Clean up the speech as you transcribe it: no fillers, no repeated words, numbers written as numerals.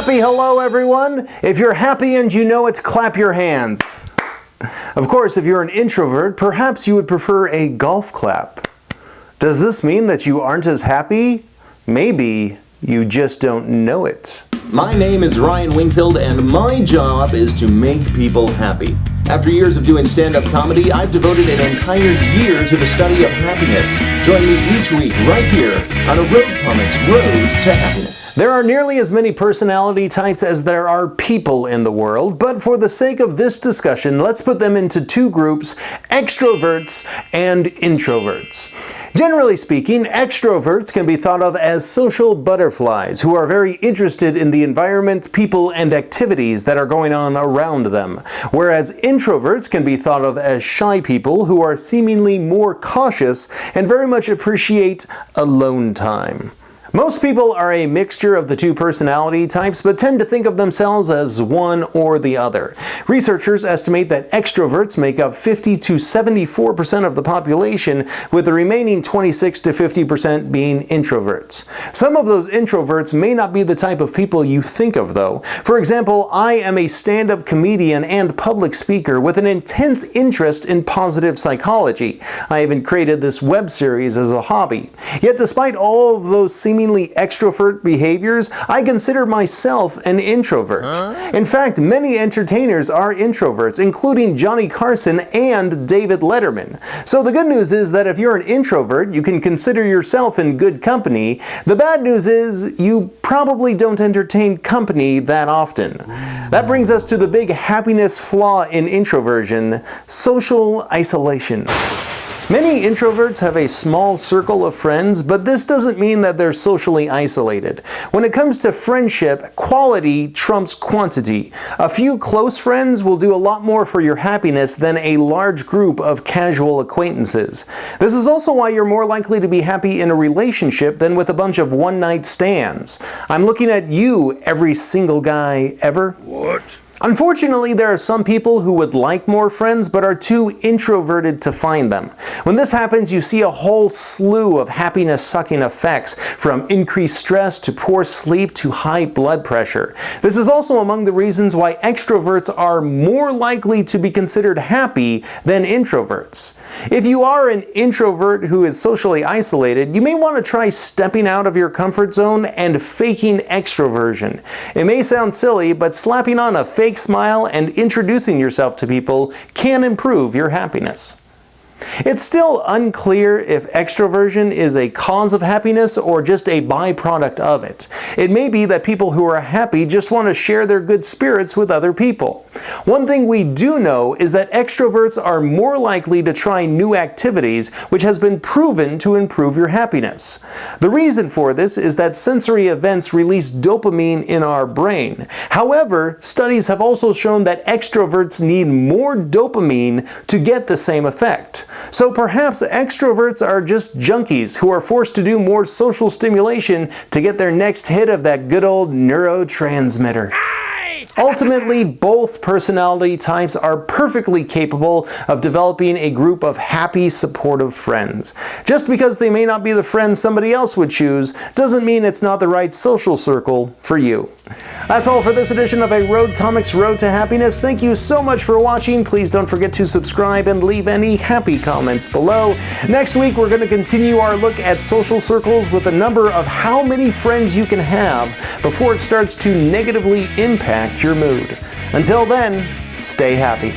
Happy hello, everyone. If you're happy and you know it, clap your hands. Of course, if you're an introvert, perhaps you would prefer a golf clap. Does this mean that you aren't as happy? Maybe you just don't know it. My name is Ryan Wingfield, and my job is to make people happy. After years of doing stand-up comedy, I've devoted an entire year to the study of happiness. Join me each week right here on a Road Comics Road to Happiness. There are nearly as many personality types as there are people in the world, but for the sake of this discussion, let's put them into two groups, extroverts and introverts. Generally speaking, extroverts can be thought of as social butterflies who are very interested in the environment, people, and activities that are going on around them, whereas introverts can be thought of as shy people who are seemingly more cautious and very much appreciate alone time. Most people are a mixture of the two personality types, but tend to think of themselves as one or the other. Researchers estimate that extroverts make up 50 to 74% of the population, with the remaining 26 to 50% being introverts. Some of those introverts may not be the type of people you think of, though. For example, I am a stand-up comedian and public speaker with an intense interest in positive psychology. I even created this web series as a hobby. Yet despite all of those seemingly extrovert behaviors, I consider myself an introvert. In fact, many entertainers are introverts, including Johnny Carson and David Letterman. So the good news is that if you're an introvert, you can consider yourself in good company. The bad news is you probably don't entertain company that often. That brings us to the big happiness flaw in introversion: social isolation. Many introverts have a small circle of friends, but this doesn't mean that they're socially isolated. When it comes to friendship, quality trumps quantity. A few close friends will do a lot more for your happiness than a large group of casual acquaintances. This is also why you're more likely to be happy in a relationship than with a bunch of one-night stands. I'm looking at you, every single guy ever. What? Unfortunately, there are some people who would like more friends but are too introverted to find them. When this happens, you see a whole slew of happiness-sucking effects, from increased stress to poor sleep to high blood pressure. This is also among the reasons why extroverts are more likely to be considered happy than introverts. If you are an introvert who is socially isolated, you may want to try stepping out of your comfort zone and faking extroversion. It may sound silly, but slapping on a fake smile and introducing yourself to people can improve your happiness. It's still unclear if extroversion is a cause of happiness or just a byproduct of it. It may be that people who are happy just want to share their good spirits with other people. One thing we do know is that extroverts are more likely to try new activities, which has been proven to improve your happiness. The reason for this is that sensory events release dopamine in our brain. However, studies have also shown that extroverts need more dopamine to get the same effect. So perhaps extroverts are just junkies who are forced to do more social stimulation to get their next hit of that good old neurotransmitter. Ultimately, both personality types are perfectly capable of developing a group of happy, supportive friends. Just because they may not be the friends somebody else would choose doesn't mean it's not the right social circle for you. That's all for this edition of a Road Comics Road to Happiness. Thank you so much for watching. Please don't forget to subscribe and leave any happy comments below. Next week, we're going to continue our look at social circles with a number of how many friends you can have before it starts to negatively impact your mood. Until then, stay happy.